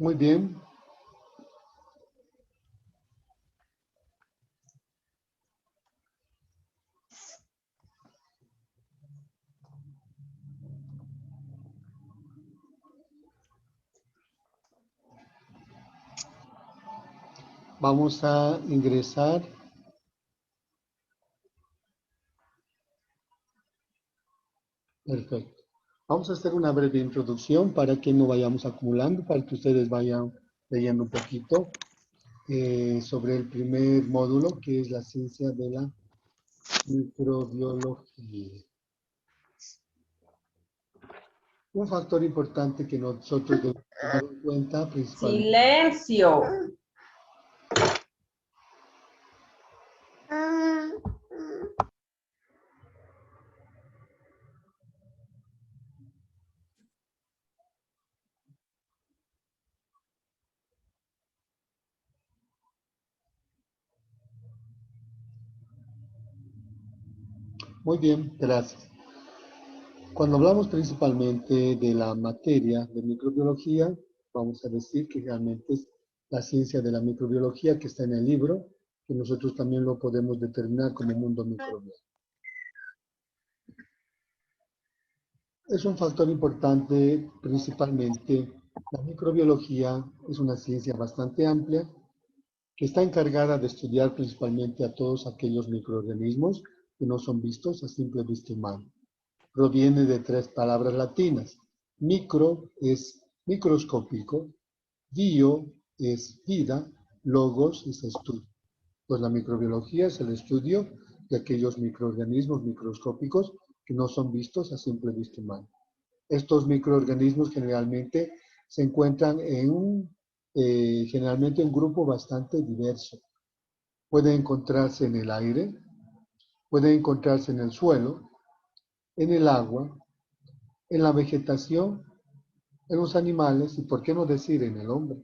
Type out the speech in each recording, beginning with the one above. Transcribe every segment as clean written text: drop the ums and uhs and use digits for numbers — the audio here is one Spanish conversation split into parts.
Muy bien. Vamos a ingresar. Perfecto. Vamos a hacer una breve introducción para que no vayamos acumulando, para que ustedes vayan leyendo un poquito sobre el primer módulo, que es la ciencia de la microbiología. Un factor importante que nosotros debemos tomar en cuenta principalmente. Silencio. Muy bien, gracias. Cuando hablamos principalmente de la materia de microbiología, vamos a decir que realmente es la ciencia de la microbiología que está en el libro, que nosotros también lo podemos determinar como mundo microbiano. Es un factor importante, principalmente la microbiología es una ciencia bastante amplia que está encargada de estudiar principalmente a todos aquellos microorganismos que no son vistos a simple vista humana. Proviene de tres palabras latinas. Micro es microscópico, bio es vida, logos es estudio. Pues la microbiología es el estudio de aquellos microorganismos microscópicos que no son vistos a simple vista humana. Estos microorganismos generalmente se encuentran generalmente un grupo bastante diverso. Pueden encontrarse en el aire, pueden encontrarse en el suelo, en el agua, en la vegetación, en los animales y, por qué no decir, en el hombre.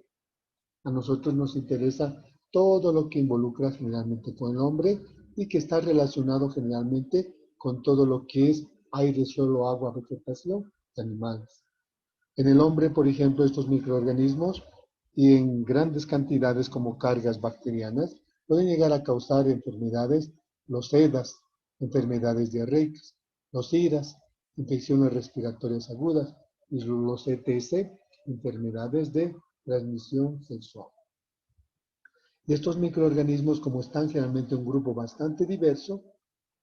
A nosotros nos interesa todo lo que involucra generalmente con el hombre y que está relacionado generalmente con todo lo que es aire, suelo, agua, vegetación y animales. En el hombre, por ejemplo, estos microorganismos y en grandes cantidades como cargas bacterianas pueden llegar a causar enfermedades, los EDAS, enfermedades diarreicas, los IRAS, infecciones respiratorias agudas, y los ETS, enfermedades de transmisión sexual. Y estos microorganismos, como están generalmente en un grupo bastante diverso,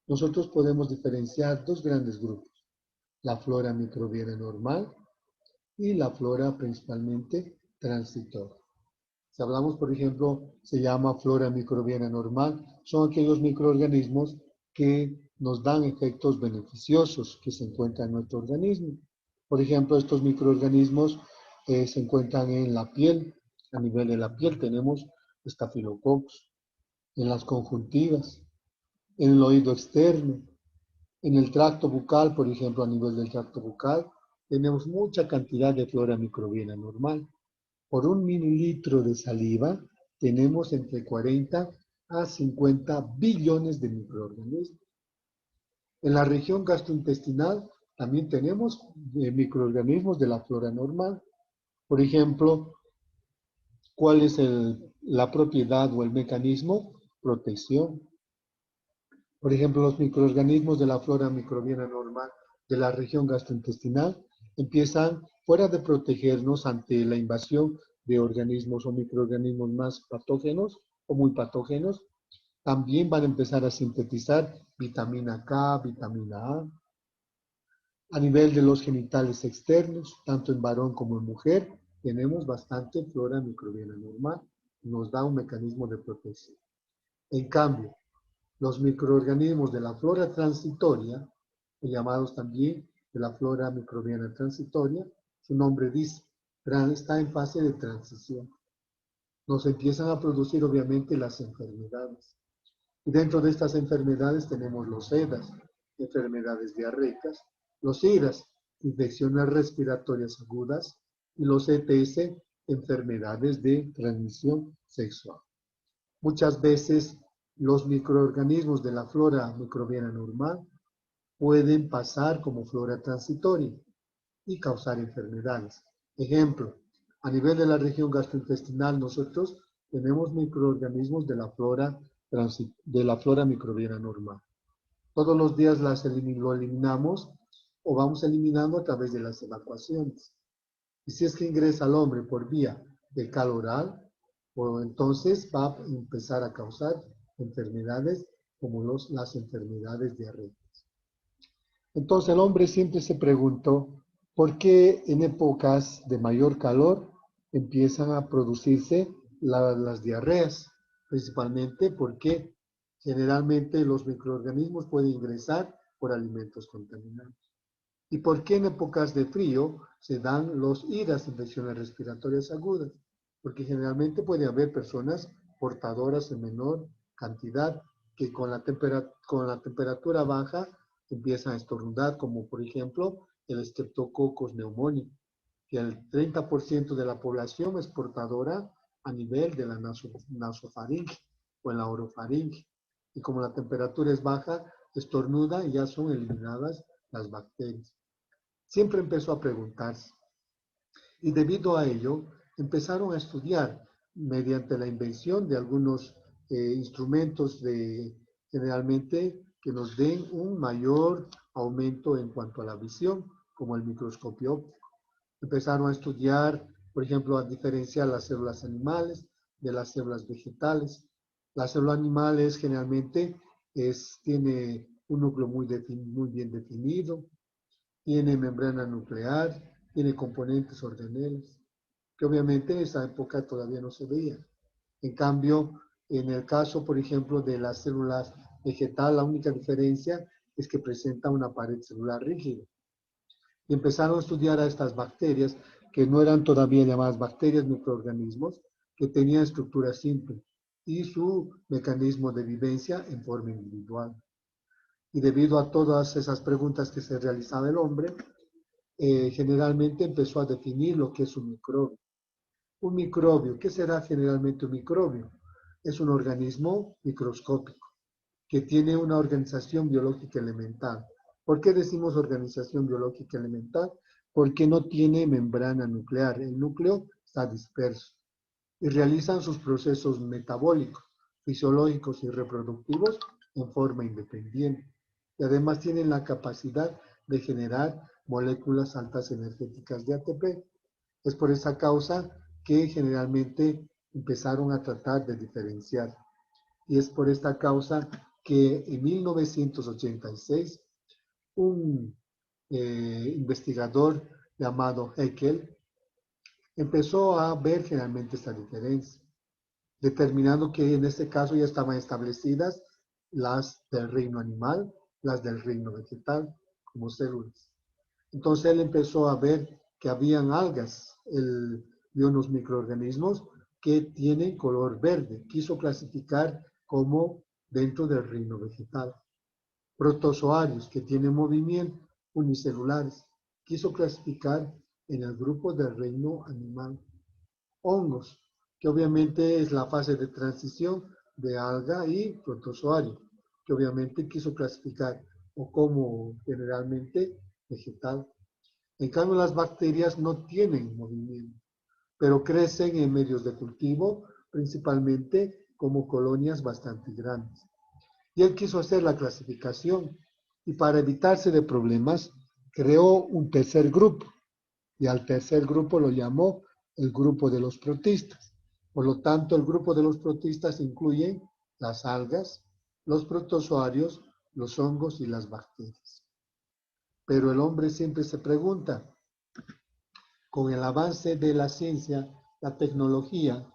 nosotros podemos diferenciar dos grandes grupos, la flora microbiana normal y la flora principalmente transitoria. Si hablamos, por ejemplo, se llama flora microbiana normal, son aquellos microorganismos que nos dan efectos beneficiosos que se encuentran en nuestro organismo. Por ejemplo, estos microorganismos se encuentran en la piel. A nivel de la piel tenemos estafilococos, en las conjuntivas, en el oído externo, en el tracto bucal, por ejemplo, a nivel del tracto bucal, tenemos mucha cantidad de flora microbiana normal. Por un mililitro de saliva tenemos entre 40 a 50 billones de microorganismos. En la región gastrointestinal también tenemos microorganismos de la flora normal. Por ejemplo, ¿cuál es la propiedad o el mecanismo? Protección. Por ejemplo, los microorganismos de la flora microbiana normal de la región gastrointestinal empiezan, fuera de protegernos ante la invasión de organismos o microorganismos más patógenos o muy patógenos, también van a empezar a sintetizar vitamina K, vitamina A. A nivel de los genitales externos, tanto en varón como en mujer, tenemos bastante flora microbiana normal. Nos da un mecanismo de protección. En cambio, los microorganismos de la flora transitoria, llamados también de la flora microbiana transitoria, su nombre dice, está en fase de transición. Nos empiezan a producir obviamente las enfermedades. Y dentro de estas enfermedades tenemos los EDAS, enfermedades diarreicas, los IRAS, infecciones respiratorias agudas, y los ETS, enfermedades de transmisión sexual. Muchas veces los microorganismos de la flora microbiana normal pueden pasar como flora transitoria y causar enfermedades. Ejemplo, A nivel de la región gastrointestinal, nosotros tenemos microorganismos de la flora microbiana normal. Todos los días lo eliminamos o vamos eliminando a través de las evacuaciones. Y si es que ingresa al hombre por vía fecal oral, pues entonces va a empezar a causar enfermedades como las enfermedades diarreicas. Entonces el hombre siempre se preguntó por qué en épocas de mayor calor empiezan a producirse las diarreas, principalmente porque generalmente los microorganismos pueden ingresar por alimentos contaminados. ¿Y por qué en épocas de frío se dan los IRAS, infecciones respiratorias agudas? Porque generalmente puede haber personas portadoras en menor cantidad que con la temperatura baja empiezan a estornudar, como por ejemplo el Streptococcus pneumoniae, que el 30% de la población es portadora a nivel de la nasofaringe o en la orofaringe. Y como la temperatura es baja, estornuda y ya son eliminadas las bacterias. Siempre empezó a preguntarse. Y debido a ello, empezaron a estudiar mediante la invención de algunos instrumentos generalmente que nos den un mayor aumento en cuanto a la visión, como el microscopio óptico. Empezaron a estudiar, por ejemplo, a diferenciar las células animales de las células vegetales. La célula animal generalmente tiene un núcleo muy bien definido, tiene membrana nuclear, tiene componentes organeles, que obviamente en esa época todavía no se veían. En cambio, en el caso, por ejemplo, de las células vegetales, la única diferencia es que presenta una pared celular rígida. Y empezaron a estudiar a estas bacterias, que no eran todavía llamadas bacterias, microorganismos, que tenían estructura simple y su mecanismo de vivencia en forma individual. Y debido a todas esas preguntas que se realizaba el hombre, generalmente empezó a definir lo que es un microbio. Un microbio, ¿qué será generalmente un microbio? Es un organismo microscópico que tiene una organización biológica elemental. ¿Por qué decimos organización biológica elemental? Porque no tiene membrana nuclear. El núcleo está disperso y realizan sus procesos metabólicos, fisiológicos y reproductivos en forma independiente. Y además tienen la capacidad de generar moléculas altas energéticas de ATP. Es por esa causa que generalmente empezaron a tratar de diferenciar. Y es por esta causa que en 1986 un investigador llamado Haeckel empezó a ver generalmente esta diferencia, determinando que en este caso ya estaban establecidas las del reino animal, las del reino vegetal, como células. Entonces él empezó a ver que habían algas y unos microorganismos que tienen color verde. Quiso clasificar como dentro del reino vegetal. Protozoarios que tienen movimiento, unicelulares. Quiso clasificar en el grupo del reino animal. Hongos, que obviamente es la fase de transición de alga y protozoario, que obviamente quiso clasificar o como generalmente vegetal. En cambio, las bacterias no tienen movimiento, pero crecen en medios de cultivo, principalmente como colonias bastante grandes. Y él quiso hacer la clasificación y para evitarse de problemas, creó un tercer grupo y al tercer grupo lo llamó el grupo de los protistas. Por lo tanto, el grupo de los protistas incluye las algas, los protozoarios, los hongos y las bacterias. Pero el hombre siempre se pregunta, con el avance de la ciencia, la tecnología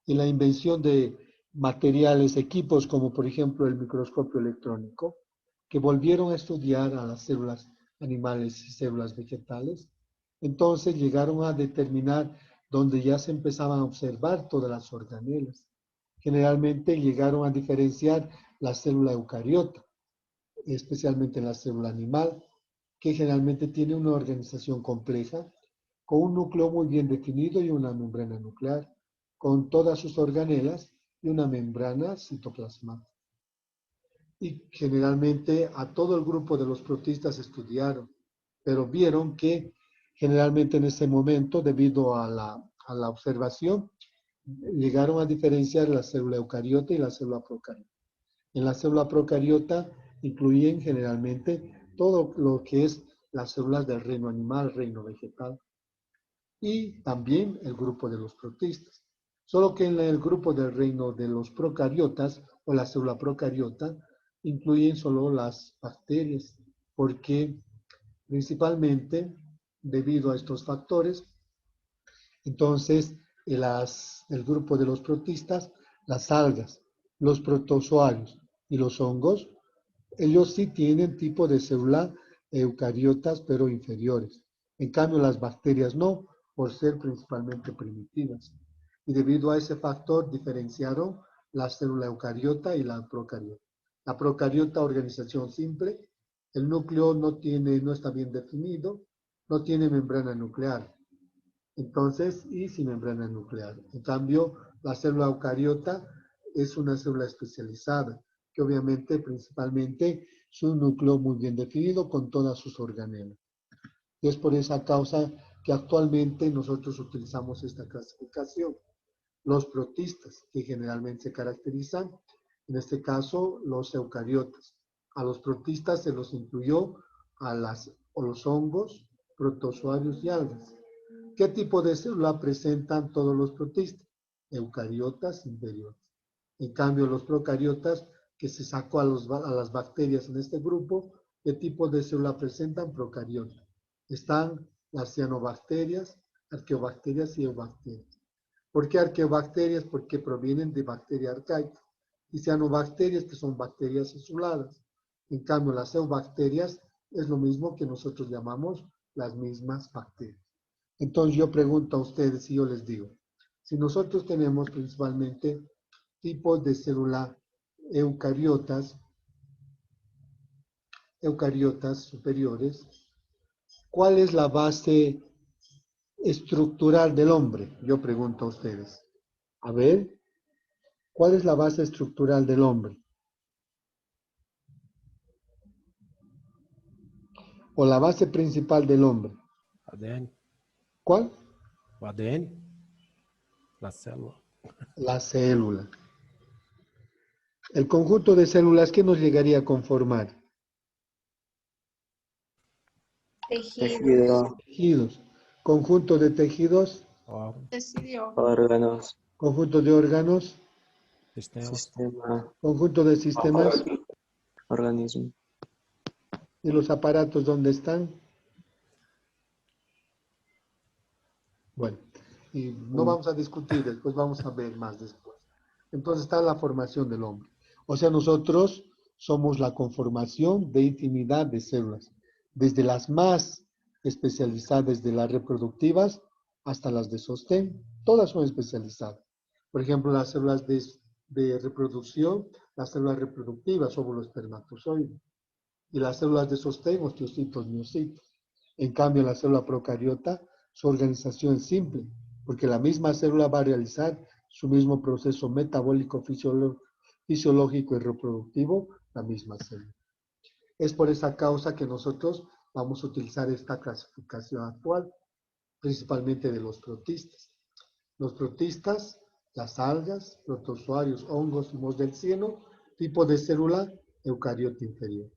y la invención de materiales, equipos como por ejemplo el microscopio electrónico, que volvieron a estudiar a las células animales y células vegetales, entonces llegaron a determinar donde ya se empezaban a observar todas las organelas. Generalmente llegaron a diferenciar la célula eucariota, especialmente la célula animal, que generalmente tiene una organización compleja, con un núcleo muy bien definido y una membrana nuclear, con todas sus organelas y una membrana citoplasmática. Y generalmente a todo el grupo de los protistas estudiaron, pero vieron que generalmente en ese momento, debido a a la observación, llegaron a diferenciar la célula eucariota y la célula procariota. En la célula procariota incluyen generalmente todo lo que es las células del reino animal, reino vegetal, y también el grupo de los protistas. Solo que en el grupo del reino de los procariotas o la célula procariota incluyen solo las bacterias, porque principalmente debido a estos factores, entonces el grupo de los protistas, las algas, los protozoarios y los hongos, ellos sí tienen tipo de célula eucariotas, pero inferiores. En cambio, las bacterias no, por ser principalmente primitivas. Y debido a ese factor, diferenciaron la célula eucariota y la procariota. La procariota, organización simple, el núcleo no está bien definido, no tiene membrana nuclear. Entonces, y sin membrana nuclear. En cambio, la célula eucariota es una célula especializada, que obviamente principalmente es un núcleo muy bien definido con todas sus organelas. Y es por esa causa que actualmente nosotros utilizamos esta clasificación. Los protistas, que generalmente se caracterizan, en este caso, los eucariotas. A los protistas se los incluyó a los hongos, protozoarios y algas. ¿Qué tipo de célula presentan todos los protistas? Eucariotas inferiores. En cambio, los procariotas, que se sacó a las bacterias en este grupo, ¿qué tipo de célula presentan? Procariotas. Están las cianobacterias, arqueobacterias y eubacterias. ¿Por qué arqueobacterias? Porque provienen de bacteria arcaica. Y cianobacterias, que son bacterias isoladas. En cambio, las eubacterias es lo mismo que nosotros llamamos las mismas bacterias. Entonces yo pregunto a ustedes y yo les digo, si nosotros tenemos principalmente tipos de célula eucariotas superiores, ¿cuál es la base estructural del hombre? Yo pregunto a ustedes. A ver, ¿cuál es la base estructural del hombre? O la base principal del hombre. ADN. ¿Cuál? O ADN. La célula. La célula. El conjunto de células que nos llegaría a conformar. Tejido, Tejidos. Conjunto de tejidos. órganos, Conjunto de órganos. Sistemas. sistema, Conjunto de sistemas. organismo. ¿Y los aparatos dónde están? Bueno, y no vamos a discutir, después vamos a ver más después. Entonces está la formación del hombre. O sea, nosotros somos la conformación de infinidad de células, desde las más especializadas, desde las reproductivas hasta las de sostén, todas son especializadas. Por ejemplo, las células de reproducción, las células reproductivas, óvulo espermatozoide, y las células de sostén, osteocitos, miocitos. En cambio, la célula procariota, su organización es simple, porque la misma célula va a realizar su mismo proceso metabólico, fisiológico y reproductivo, la misma célula. Es por esa causa que nosotros vamos a utilizar esta clasificación actual, principalmente de los protistas. Los protistas, las algas, protozoarios, hongos y mohos del cieno, tipo de célula eucariota inferior.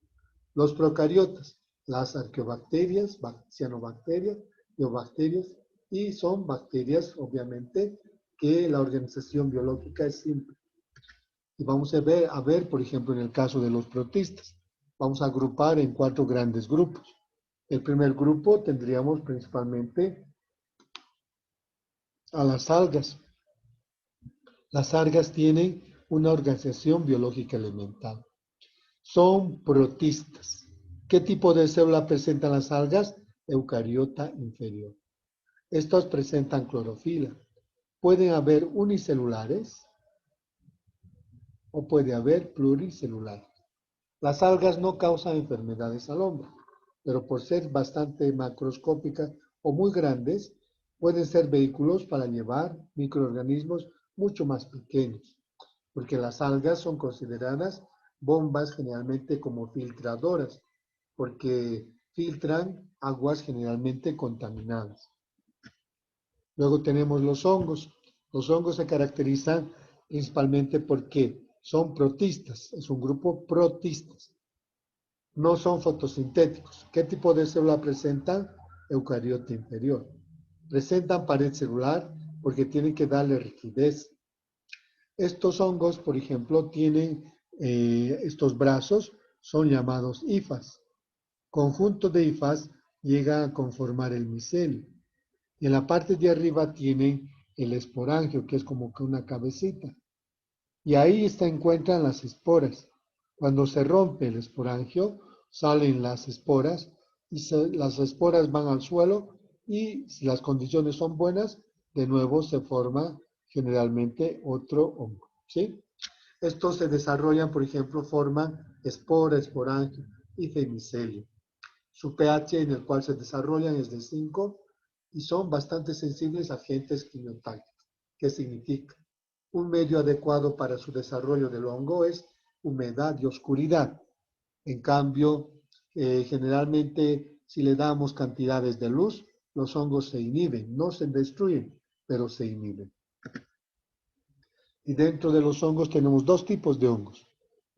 Los procariotas, las arqueobacterias, cianobacterias, biobacterias, y son bacterias, obviamente, que la organización biológica es simple. Y vamos a ver, por ejemplo, en el caso de los protistas, vamos a agrupar en 4 grandes grupos. El primer grupo tendríamos principalmente a las algas. Las algas tienen una organización biológica elemental. Son protistas. ¿Qué tipo de célula presentan las algas? Eucariota inferior. Estos presentan clorofila. Pueden haber unicelulares o puede haber pluricelulares. Las algas no causan enfermedades al hombre, pero por ser bastante macroscópicas o muy grandes, pueden ser vehículos para llevar microorganismos mucho más pequeños, porque las algas son consideradas bombas generalmente como filtradoras, porque filtran aguas generalmente contaminadas. Luego tenemos los hongos. Los hongos se caracterizan principalmente porque son protistas, es un grupo protistas. No son fotosintéticos. ¿Qué tipo de célula presentan? Eucariote inferior. Presentan pared celular porque tienen que darle rigidez. Estos hongos, por ejemplo, tienen estos brazos, son llamados hifas. Conjunto de hifas llega a conformar el micelio. Y en la parte de arriba tienen el esporangio, que es como que una cabecita. Y ahí se encuentran las esporas. Cuando se rompe el esporangio, salen las esporas y las esporas van al suelo y si las condiciones son buenas, de nuevo se forma generalmente otro hongo. ¿Sí? Estos se desarrollan, por ejemplo, forman espora, esporangio y femicelio. Su pH en el cual se desarrollan es de 5 y son bastante sensibles a agentes quimiotácticos. ¿Qué significa? Un medio adecuado para su desarrollo del hongo es humedad y oscuridad. En cambio, generalmente si le damos cantidades de luz, los hongos se inhiben, no se destruyen, pero se inhiben. Y dentro de los hongos tenemos dos tipos de hongos.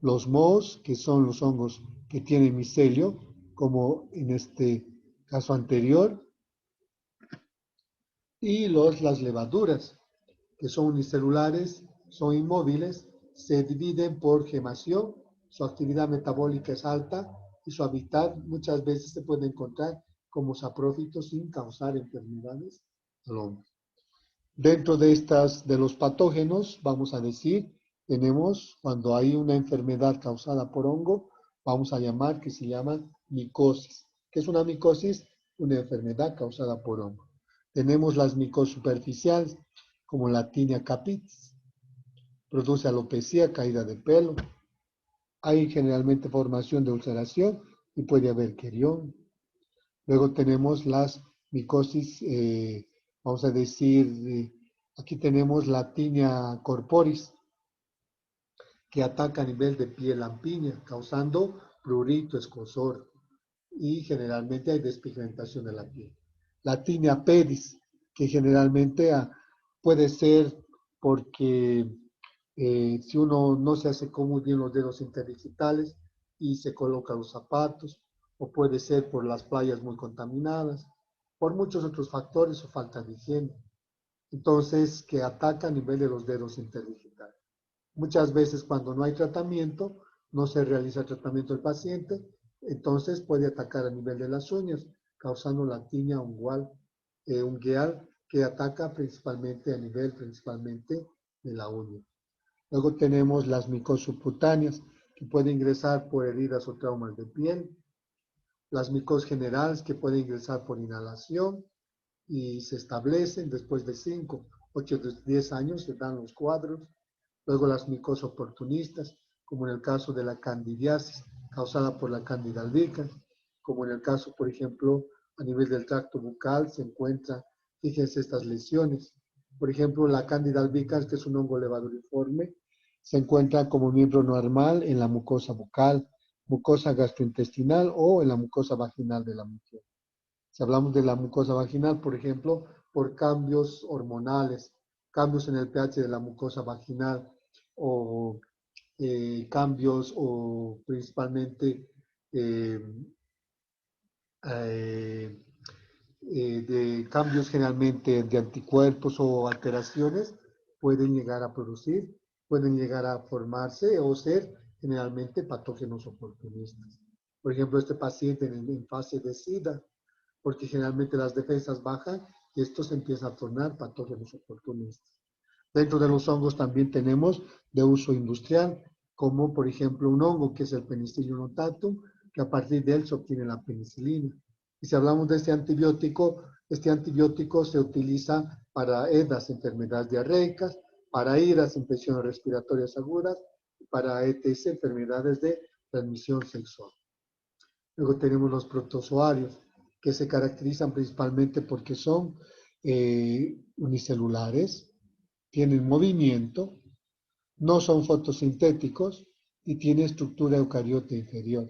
Los mohos, que son los hongos que tienen micelio, como en este caso anterior, y las levaduras, que son unicelulares, son inmóviles, se dividen por gemación, su actividad metabólica es alta y su hábitat muchas veces se puede encontrar como saprófitos sin causar enfermedades al hombre. Dentro de los patógenos, vamos a decir, tenemos cuando hay una enfermedad causada por hongo, vamos a llamar que se llama micosis. ¿Qué es una micosis? Una enfermedad causada por hongo. Tenemos las micosis superficiales, como la tinea capitis. Produce alopecia, caída de pelo. Hay generalmente formación de ulceración y puede haber querión. Luego tenemos las micosis, vamos a decir, aquí tenemos la tinea corporis, que ataca a nivel de piel lampiña, causando prurito, escozor, y generalmente hay despigmentación de la piel. La tinea pedis, que generalmente puede ser porque si uno no se hace muy bien los dedos interdigitales y se coloca los zapatos, o puede ser por las playas muy contaminadas, por muchos otros factores o falta de higiene. Entonces, que ataca a nivel de los dedos interdigitales. Muchas veces cuando no hay tratamiento, no se realiza el tratamiento del paciente, entonces puede atacar a nivel de las uñas, causando la tinea ungual, ungueal, que ataca principalmente a nivel de la uña. Luego tenemos las micoses subcutáneas, que pueden ingresar por heridas o traumas de piel. Las micoses generales, que pueden ingresar por inhalación y se establecen después de 5, 8, 10 años, se dan los cuadros. Luego las micoses oportunistas, como en el caso de la candidiasis, causada por la Candida albicans, como en el caso, por ejemplo, a nivel del tracto bucal se encuentra, fíjense estas lesiones. Por ejemplo, la Candida albicans, que es un hongo levaduriforme, se encuentra como miembro normal en la mucosa bucal, mucosa gastrointestinal o en la mucosa vaginal de la mujer. Si hablamos de la mucosa vaginal, por ejemplo, por cambios hormonales, cambios en el pH de la mucosa vaginal o cambios o principalmente de cambios generalmente de anticuerpos o alteraciones pueden llegar a producir, pueden llegar a formarse o ser generalmente patógenos oportunistas. Por ejemplo, este paciente en fase de SIDA, porque generalmente las defensas bajan y esto se empieza a tornar patógenos oportunistas. Dentro de los hongos también tenemos de uso industrial, como por ejemplo un hongo que es el Penicillium notatum, que a partir de él se obtiene la penicilina. Y si hablamos de este antibiótico se utiliza para EDAS, enfermedades diarreicas, para IRAS, infecciones respiratorias agudas, y para ETS, enfermedades de transmisión sexual. Luego tenemos los protozoarios, que se caracterizan principalmente porque son unicelulares, tienen movimiento, no son fotosintéticos y tienen estructura eucariote inferior.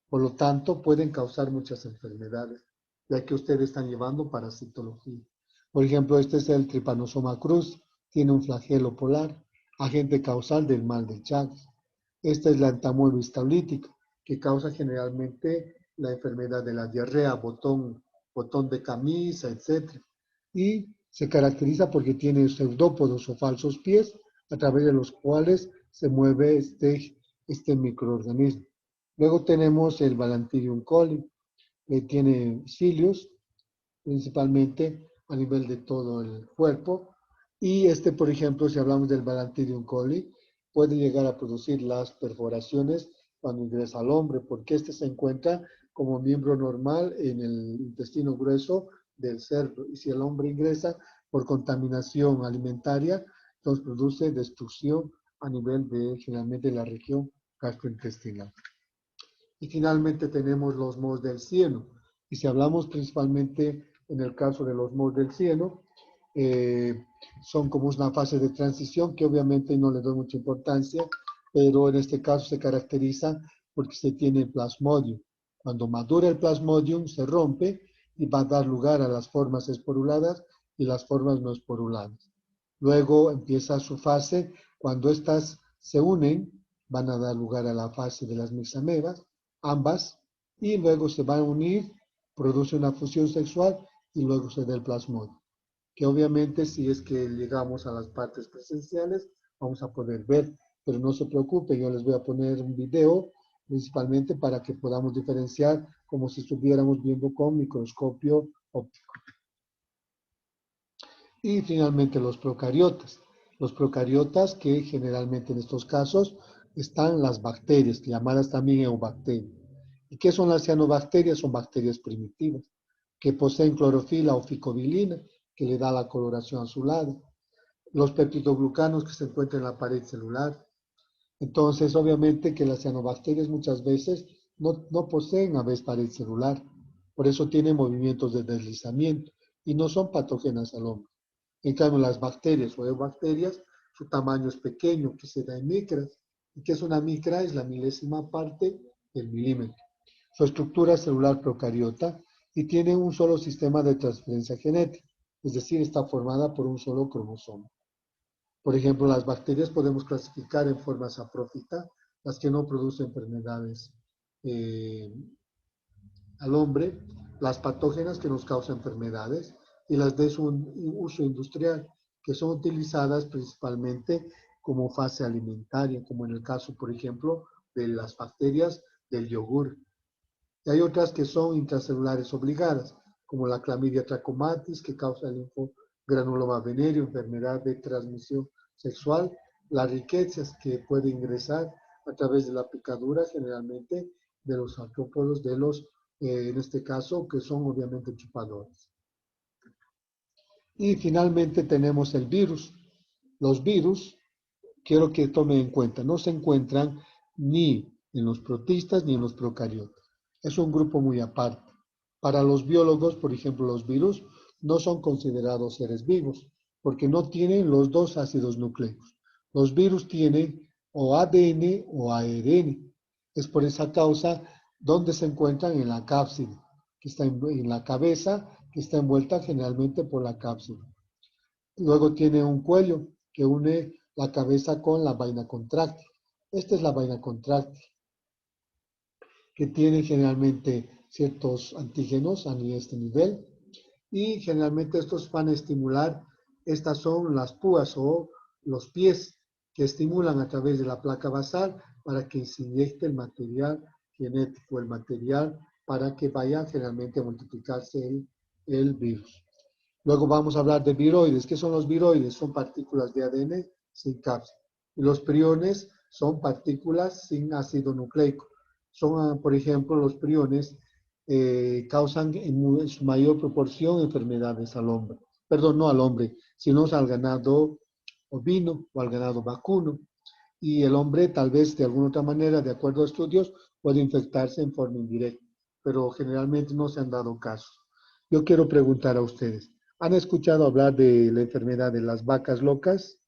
Por lo tanto, pueden causar muchas enfermedades, ya que ustedes están llevando parasitología. Por ejemplo, este es el Trypanosoma cruzi, tiene un flagelo polar, agente causal del mal de Chagas. Esta es la entamoeba taulítica, que causa generalmente la enfermedad de la diarrea, botón de camisa, etc. Y se caracteriza porque tiene pseudópodos o falsos pies, a través de los cuales se mueve este microorganismo. Luego tenemos el Balantidium coli, que tiene cilios, principalmente a nivel de todo el cuerpo. Y por ejemplo, si hablamos del Balantidium coli, puede llegar a producir las perforaciones cuando ingresa al hombre, porque se encuentra como miembro normal en el intestino grueso del cerdo. Y si el hombre ingresa por contaminación alimentaria, entonces produce destrucción a nivel de generalmente la región gastrointestinal. Y finalmente tenemos los mohos del cieno. Y si hablamos principalmente en el caso de los mohos del cieno, son como una fase de transición que obviamente no le doy mucha importancia, pero en este caso se caracteriza porque se tiene el plasmodium. Cuando madura el plasmodium se rompe y va a dar lugar a las formas esporuladas y las formas no esporuladas. Luego empieza su fase, cuando estas se unen, van a dar lugar a la fase de las mixamebas, ambas, y luego se van a unir, produce una fusión sexual y luego se da el plasmodium. Que obviamente si es que llegamos a las partes presenciales, vamos a poder ver, pero no se preocupen, yo les voy a poner un video principalmente para que podamos diferenciar como si estuviéramos viendo con microscopio óptico. Y finalmente los procariotas. Los procariotas que generalmente en estos casos están las bacterias, llamadas también eubacterias. ¿Y qué son las cianobacterias? Son bacterias primitivas que poseen clorofila o ficobilina, que le da la coloración azulada. Los peptidoglucanos que se encuentran en la pared celular. Entonces, obviamente que las cianobacterias muchas veces no poseen a veces pared celular. Por eso tienen movimientos de deslizamiento y no son patógenas al hombre. En cambio, las bacterias o eubacterias, su tamaño es pequeño, que se da en micras. ¿Y qué es una micra? Es la milésima parte del milímetro. Su estructura celular procariota y tiene un solo sistema de transferencia genética, es decir, está formada por un solo cromosoma. Por ejemplo, las bacterias podemos clasificar en forma saprófita, las que no producen enfermedades al hombre, las patógenas que nos causan enfermedades y las de uso industrial, que son utilizadas principalmente como fase alimentaria, como en el caso, por ejemplo, de las bacterias del yogur. Y hay otras que son intracelulares obligadas, como la clamidia trachomatis, que causa el linfogranuloma venéreo, enfermedad de transmisión sexual, las riquezas que puede ingresar a través de la picadura, generalmente de los artrópodos, en este caso, que son obviamente chupadores. Y finalmente tenemos el virus. Los virus, quiero que tomen en cuenta, no se encuentran ni en los protistas ni en los procariotas. Es un grupo muy aparte. Para los biólogos, por ejemplo, los virus no son considerados seres vivos porque no tienen los dos ácidos nucleicos. Los virus tienen o ADN o ARN. Es por esa causa donde se encuentran en la cápside, que está en la cabeza, que está envuelta generalmente por la cápside. Luego tiene un cuello que une la cabeza con la vaina contráctil. Esta es la vaina contráctil, que tiene generalmente ciertos antígenos a este nivel y generalmente estos van a estimular, estas son las púas o los pies que estimulan a través de la placa basal para que se inyecte el material genético, el material para que vaya generalmente a multiplicarse el virus. Luego vamos a hablar de viroides. ¿Qué son los viroides? Son partículas de ADN sin cápsula. Y los priones son partículas sin ácido nucleico. Son, por ejemplo, los priones causan en su mayor proporción enfermedades al hombre. Perdón, no al hombre, sino al ganado ovino o al ganado vacuno. Y el hombre tal vez de alguna otra manera, de acuerdo a estudios, puede infectarse en forma indirecta. Pero generalmente no se han dado casos. Yo quiero preguntar a ustedes. ¿Han escuchado hablar de la enfermedad de las vacas locas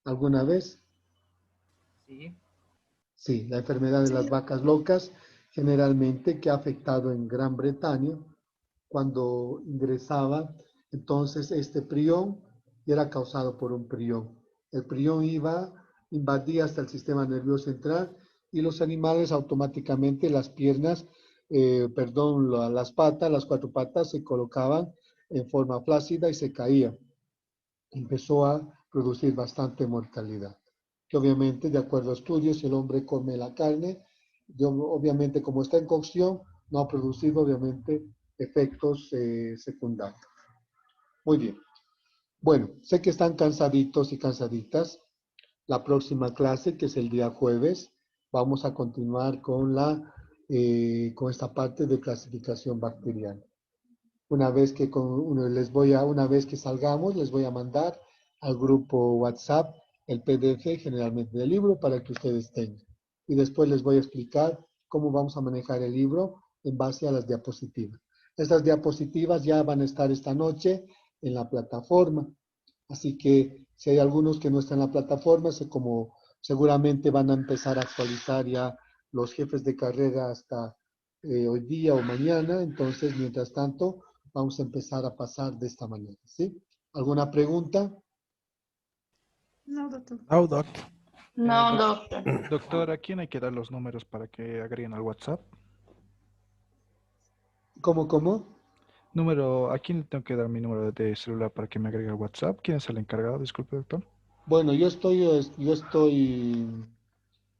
alguna vez? Sí. Sí, la enfermedad de las vacas locas generalmente que ha afectado en Gran Bretaña cuando ingresaba Entonces, este prión era causado por un prión. El prión invadía hasta el sistema nervioso central y los animales automáticamente, las piernas, las patas, las 4 patas se colocaban en forma flácida y se caían. Empezó a producir bastante mortalidad. Que obviamente, de acuerdo a estudios, si el hombre come la carne, obviamente como está en cocción, no ha producido obviamente efectos secundarios. Muy bien. Bueno, sé que están cansaditos y cansaditas. La próxima clase, que es el día jueves, vamos a continuar con con esta parte de clasificación bacteriana. Una vez que salgamos, les voy a mandar al grupo WhatsApp el PDF generalmente del libro para que ustedes tengan. Y después les voy a explicar cómo vamos a manejar el libro en base a las diapositivas. Estas diapositivas ya van a estar esta noche en la plataforma. Así que si hay algunos que no están en la plataforma, como seguramente van a empezar a actualizar ya los jefes de carrera hasta hoy día o mañana, entonces mientras tanto vamos a empezar a pasar de esta manera, ¿sí? ¿Alguna pregunta? No, doctor. No, doctor. No, doctor. Doctor, ¿a quién hay que dar los números para que agreguen al WhatsApp? ¿Cómo? ¿A quién le tengo que dar mi número de celular para que me agregue al WhatsApp? ¿Quién es el encargado? Disculpe, doctor. Bueno, yo estoy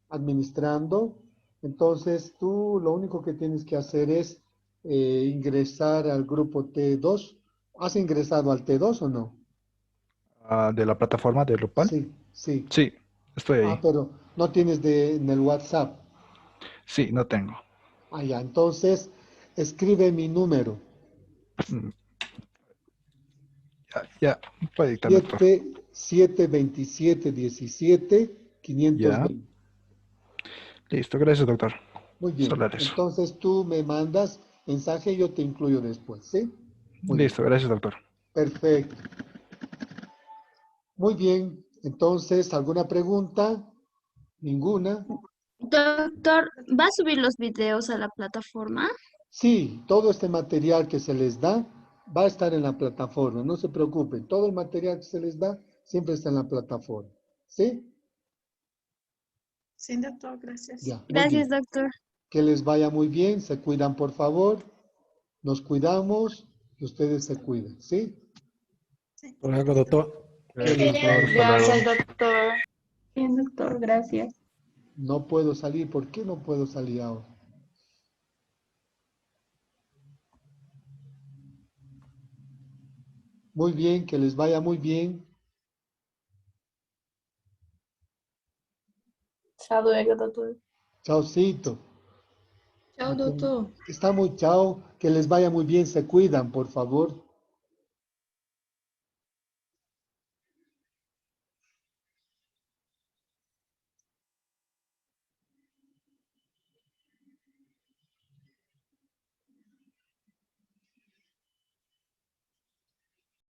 administrando, entonces tú lo único que tienes que hacer es ingresar al grupo T2. ¿Has ingresado al T2 o no? ¿De la plataforma de Lupal? Sí. Sí, estoy ahí. Pero no tienes en el WhatsApp. Sí, no tengo. Ya, entonces escribe mi número. Ya, puede dictar, doctor. 727 17 520. Ya. Listo, gracias, doctor. Muy bien. Solo eso. Entonces tú me mandas mensaje y yo te incluyo después, ¿sí? Muy Listo, bien. gracias, doctor. Perfecto. Muy bien. Entonces, ¿alguna pregunta? ¿Ninguna? Doctor, ¿va a subir los videos a la plataforma? Sí, todo este material que se les da va a estar en la plataforma. No se preocupen. Todo el material que se les da siempre está en la plataforma. ¿Sí? Sí, doctor, gracias. Ya, muy Gracias, bien. doctor. Que les vaya muy bien. Se cuidan, por favor. Nos cuidamos y ustedes se cuidan. ¿Sí? Luego, doctor. Gracias, doctor. Hasta luego. Gracias, doctor. Bien, doctor, gracias. No puedo salir. ¿Por qué no puedo salir ahora? Muy bien, que les vaya muy bien. Hasta luego, doctor. Chaucito. Chao, doctor. Está muy chao. Que les vaya muy bien. Se cuidan, por favor.